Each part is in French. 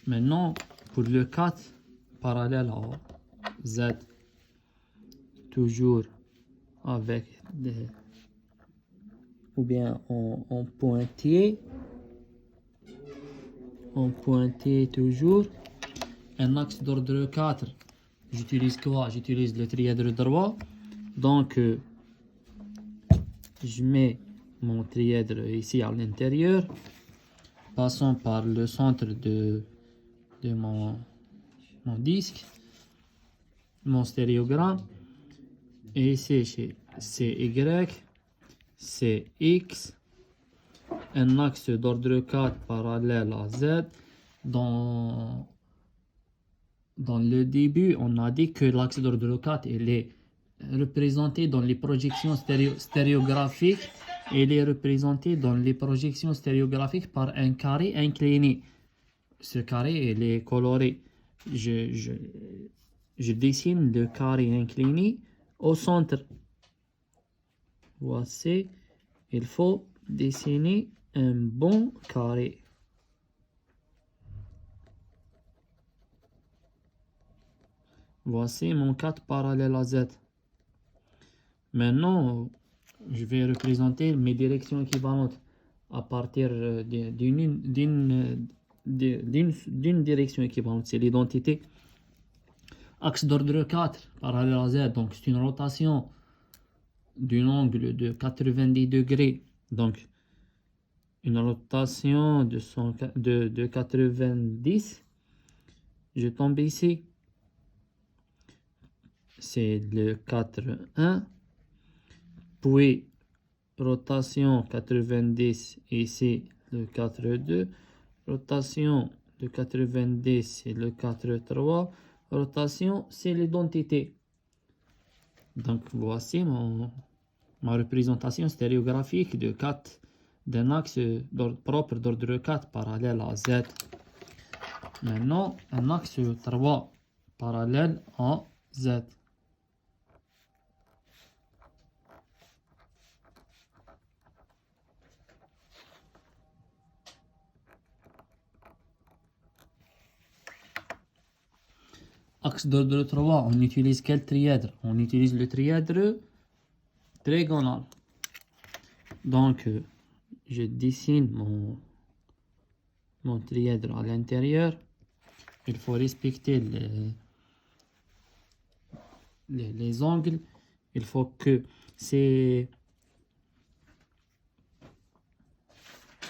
Maintenant, pour le 4, parallèle à Z, toujours avec des, ou bien en pointillé, toujours, un axe d'ordre 4, j'utilise quoi? J'utilise le trièdre droit, donc je mets mon trièdre ici à l'intérieur, passant par le centre de mon disque, mon stéréogramme, et ici c'est Y, c'est X, un axe d'ordre 4 parallèle à Z. Dans le début, on a dit que l'axe d'ordre 4 il est représenté dans les projections stéréographiques. Il est représenté dans les projections stéréographiques par un carré incliné. Ce carré il est coloré. Je dessine le carré incliné au centre. Voici, il faut dessiner un bon carré. Voici mon 4 parallèle à Z. Maintenant, je vais représenter mes directions équivalentes à partir d'une direction équivalente. C'est l'identité. Axe d'ordre 4 parallèle à Z. Donc, c'est une rotation d'un angle de 90 degrés. Donc, une rotation de 90. Je tombe ici. C'est le 4,1. Puis, rotation 90 ici, le 4,2. Rotation de 90, c'est le 4,3. Rotation, c'est l'identité. Donc, voici ma représentation stéréographique de 4 d'un axe propre d'ordre 4 parallèle à Z. Maintenant, un axe 3 parallèle à Z. Axe d'ordre 3, on utilise quel trièdre? On utilise le trièdre trigonal. Donc, je dessine mon trièdre à l'intérieur. Il faut respecter les angles. Il faut que c'est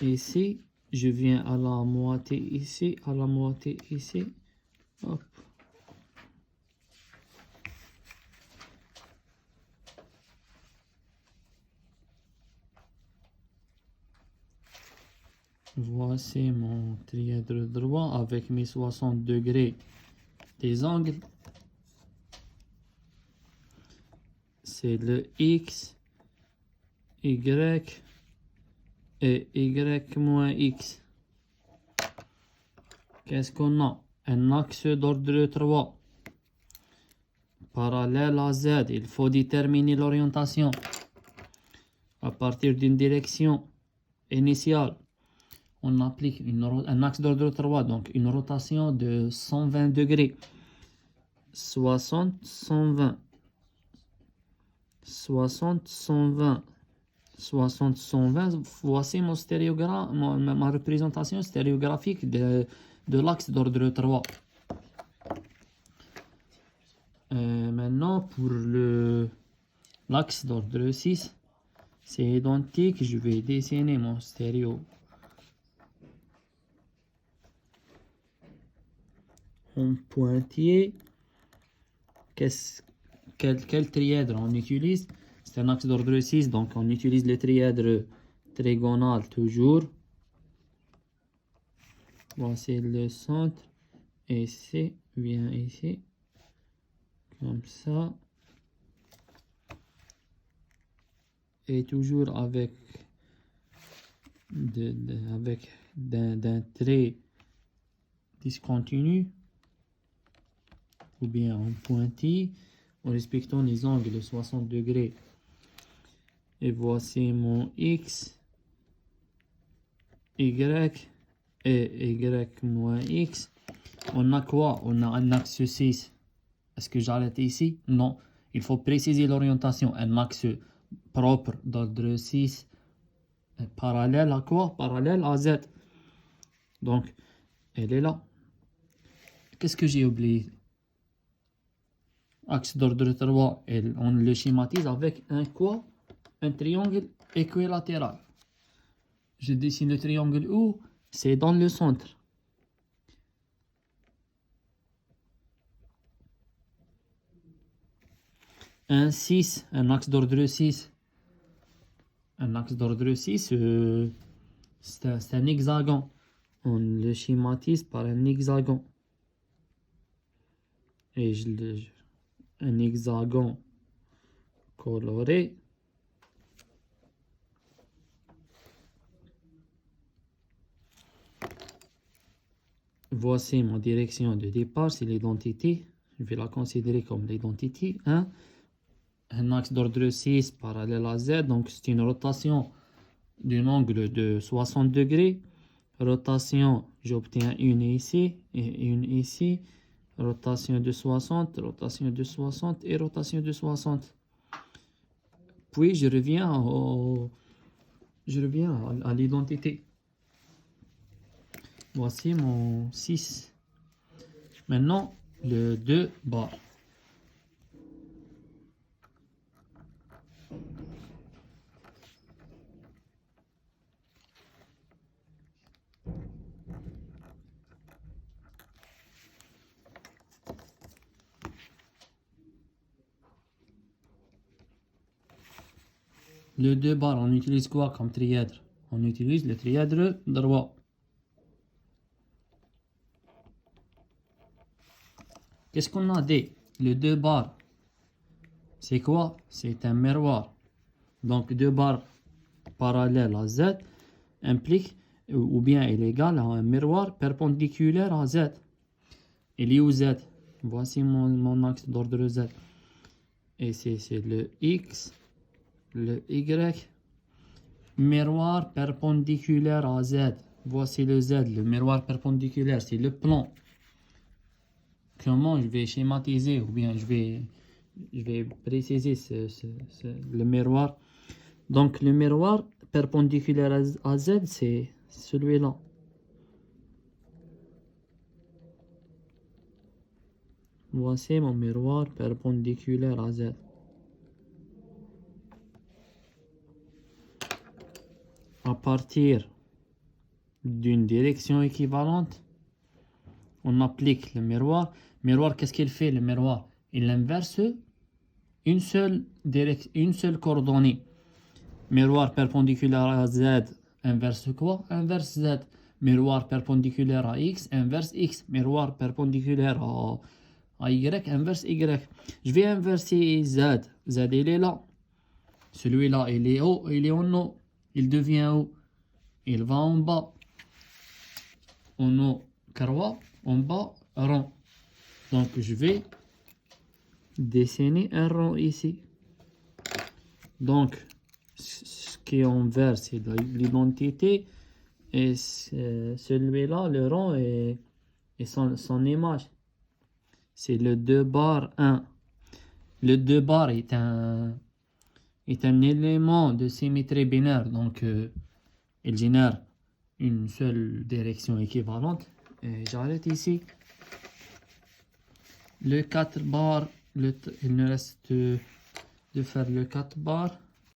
ici. Je viens à la moitié ici, à la moitié ici. Hop. Voici mon trièdre droit avec mes 60 degrés des angles. C'est le X, Y et Y moins X. Qu'est-ce qu'on a? Un axe d'ordre 3 parallèle à Z. Il faut déterminer l'orientation à partir d'une direction initiale. On applique un axe d'ordre 3, donc une rotation de 120 degrés. 60, 120. 60, 120. 60, 120. Voici mon stéréogramme, ma représentation stéréographique de l'axe d'ordre 3. Maintenant, pour l'axe d'ordre 6, c'est identique. Je vais dessiner mon stéréo en pointillé. Quel trièdre on utilise? C'est un axe d'ordre 6, donc on utilise le trièdre trigonal toujours. Voici le centre. Ici, vient ici. Comme ça. Et toujours avec d'un trait discontinu ou bien en pointille en respectant les angles de 60 degrés. Et voici mon X, Y et Y moins X. On a quoi? On a un axe 6. Est-ce que j'arrête ici? Non. Il faut préciser l'orientation. Un axe propre d'ordre 6 parallèle à quoi? Parallèle à Z. Donc, elle est là. Qu'est-ce que j'ai oublié? Axe d'ordre 3, on le schématise avec un quoi? Un triangle équilatéral. Je dessine le triangle où? C'est dans le centre. Un 6, un axe d'ordre 6. Un axe d'ordre 6, c'est un hexagone. On le schématise par un hexagone. Et un hexagone coloré. Voici ma direction de départ, c'est l'identité. Je vais la considérer comme l'identité. Hein? Un axe d'ordre 6 parallèle à Z, donc c'est une rotation d'un angle de 60 degrés. Rotation, j'obtiens une ici et une ici. Rotation de 60, rotation de 60 et rotation de 60. Puis je reviens à l'identité. Voici mon 6. Maintenant, le 2 bar. Le 2 bar, on utilise quoi comme trièdre? On utilise le trièdre droit. Qu'est-ce qu'on a dit? Le 2 bar, c'est quoi? C'est un miroir. Donc 2 barres parallèles à Z implique ou bien est égal à un miroir perpendiculaire à Z. Il est où Z? Voici mon axe d'ordre Z. Et c'est le X, le Y. Miroir perpendiculaire à Z. Voici le Z, le miroir perpendiculaire, c'est le plan. Comment je vais schématiser ou bien je vais préciser le miroir. Donc le miroir perpendiculaire à Z, c'est celui-là. Voici mon miroir perpendiculaire à Z. À partir d'une direction équivalente, on applique le miroir. Miroir, qu'est-ce qu'il fait le miroir? Il inverse une seule coordonnée. Miroir perpendiculaire à Z inverse quoi? Inverse Z. Miroir perpendiculaire à X inverse X. Miroir perpendiculaire à Y inverse Y. Je vais inverser Z. Z, il est là. Celui-là, il est haut, il est en haut. Il devient haut. Il va en bas. En haut, carreau. En bas, rond. Donc, je vais dessiner un rond ici. Donc, ce qui est envers, c'est l'identité. Et celui-là, le rond, et son image. C'est le 2 bar 1. Le 2 bar est un élément de symétrie binaire. Donc, il génère une seule direction équivalente. Et j'arrête ici. Le 4 bar, il nous reste de faire le 4 bar.